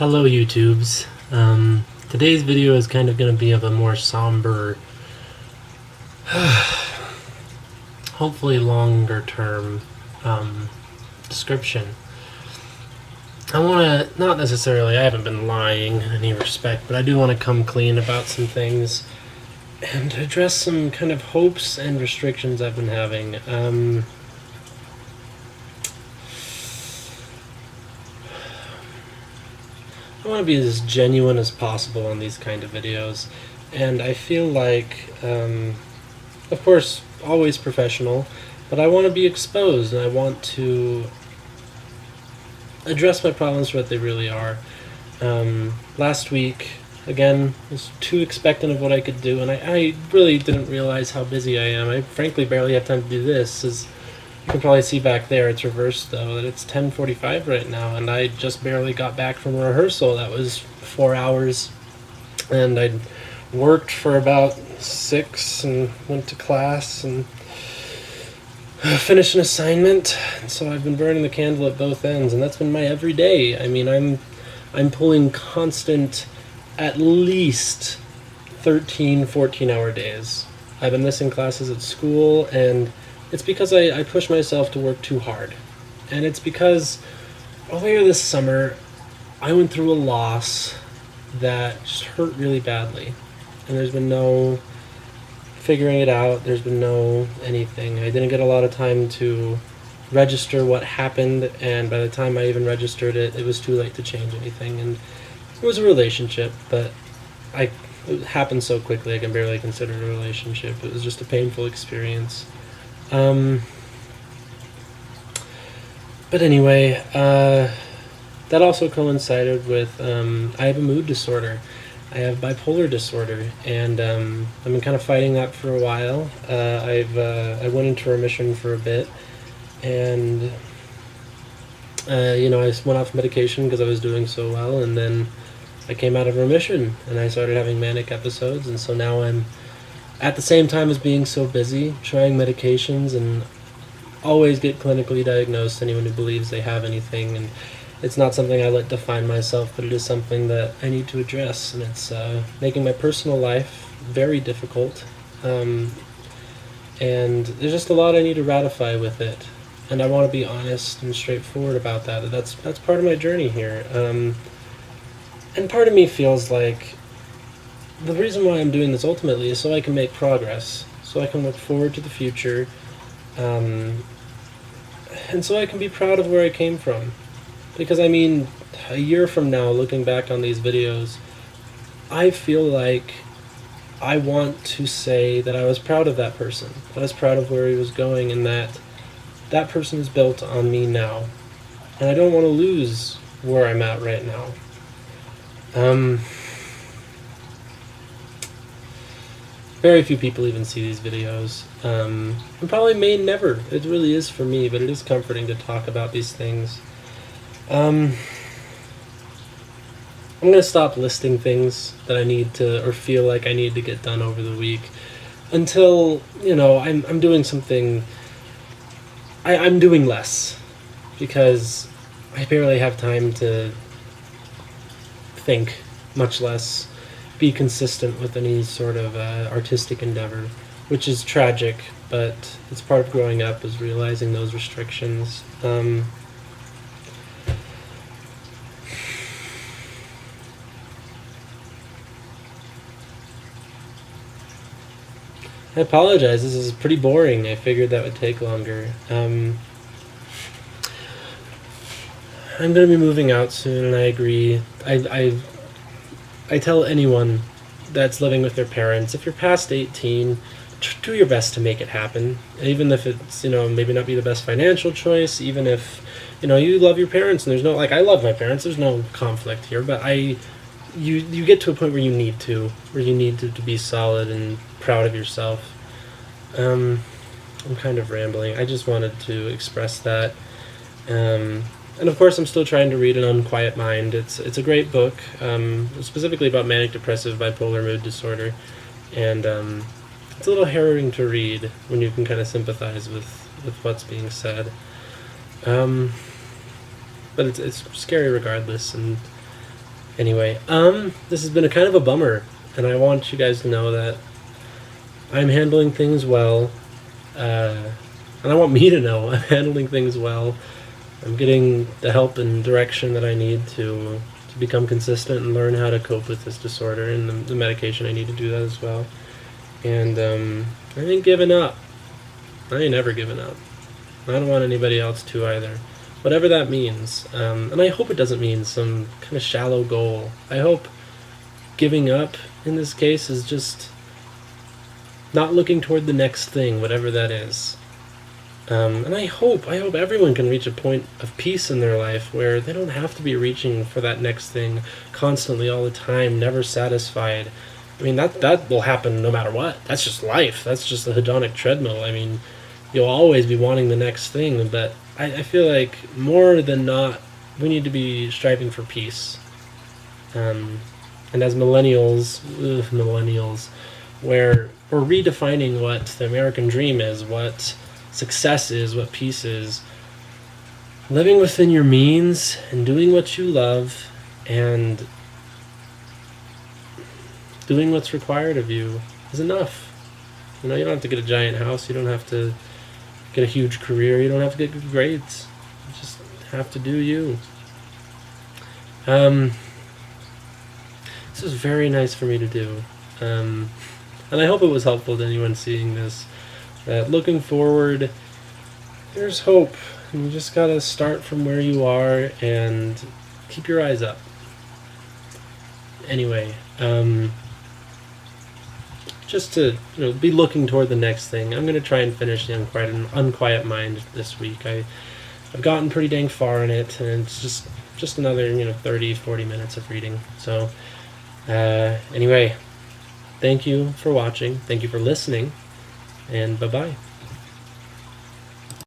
Hello YouTubes. Today's video is kind of going to be of a more somber, hopefully longer term description. I want to, not necessarily, I haven't been lying in any respect, but I do want to come clean about some things and address some kind of hopes and restrictions I've been having. I want to be as genuine as possible on these kind of videos, and I feel like, of course, always professional, but I want to be exposed, and I want to address my problems for what they really are. Last week, again, was too expectant of what I could do, and I really didn't realize how busy I am. I frankly barely have time to do this. As you can probably see back there, it's reversed though, that it's 10:45 right now, and I just barely got back from a rehearsal. That was 4 hours, and I worked for about 6 and went to class and finished an assignment. And so I've been burning the candle at both ends, and that's been my everyday. I mean, I'm pulling constant, at least 13-14 hour days. I've been missing classes at school, and it's because I push myself to work too hard. And it's because earlier this summer, I went through a loss that just hurt really badly. And there's been no figuring it out. There's been no anything. I didn't get a lot of time to register what happened, and by the time I even registered it, it was too late to change anything. And it was a relationship, but it happened so quickly I can barely consider it a relationship. It was just a painful experience. But anyway, that also coincided with, I have a mood disorder. I have bipolar disorder, and I've been kind of fighting that for a while. I went into remission for a bit, and I went off medication because I was doing so well, and then I came out of remission, and I started having manic episodes, and so now I'm, at the same time as being so busy, trying medications, and always get clinically diagnosed, anyone who believes they have anything, and it's not something I let define myself, but it is something that I need to address, and it's making my personal life very difficult, and there's just a lot I need to ratify with it, and I want to be honest and straightforward about that. That's part of my journey here, and part of me feels like the reason why I'm doing this ultimately is so I can make progress, so I can look forward to the future, and so I can be proud of where I came from. Because, I mean, a year from now, looking back on these videos, I feel like I want to say that I was proud of that person, that I was proud of where he was going, and that that person is built on me now. And I don't want to lose where I'm at right now. Very few people even see these videos, and probably may never. It really is for me, but it is comforting to talk about these things. I'm going to stop listing things that I need to, or feel like I need to get done over the week, until, I'm doing something, I'm doing less, because I barely have time to think, much less be consistent with any sort of artistic endeavor, which is tragic, but it's part of growing up, is realizing those restrictions. I apologize, this is pretty boring. I figured that would take longer. I'm going to be moving out soon, and I agree. I tell anyone that's living with their parents, if you're past 18, do your best to make it happen. Even if it's, maybe not be the best financial choice, even if, you love your parents, and there's no, I love my parents, there's no conflict here, but you get to a point where you need to be solid and proud of yourself. I'm kind of rambling. I just wanted to express that. And of course, I'm still trying to read An Unquiet Mind. It's a great book, specifically about manic depressive bipolar mood disorder, and it's a little harrowing to read when you can kind of sympathize with what's being said. But it's scary regardless, and Anyway, this has been a kind of a bummer, and I want you guys to know that I'm handling things well, and I want me to know I'm handling things well. I'm getting the help and direction that I need to become consistent and learn how to cope with this disorder, and the medication I need to do that as well. And I ain't giving up. I ain't ever giving up. I don't want anybody else to either. Whatever that means. And I hope it doesn't mean some kind of shallow goal. I hope giving up in this case is just not looking toward the next thing, whatever that is. And I hope everyone can reach a point of peace in their life where they don't have to be reaching for that next thing constantly all the time, never satisfied. I mean, that will happen no matter what. That's just life. That's just the hedonic treadmill. I mean, you'll always be wanting the next thing, but I feel like more than not, we need to be striving for peace. And as millennials, where we're redefining what the American dream is, what success is, what peace is, living within your means and doing what you love and doing what's required of you is enough. You don't have to get a giant house, you don't have to get a huge career, you don't have to get good grades. You just have to do you. This is very nice for me to do. And I hope it was helpful to anyone seeing this. That looking forward, there's hope. And you just gotta start from where you are and keep your eyes up. Anyway, just to be looking toward the next thing. I'm gonna try and finish the Unquiet Mind this week. I've gotten pretty dang far in it, and it's just another 30-40 minutes of reading. So anyway, thank you for watching. Thank you for listening. And bye-bye.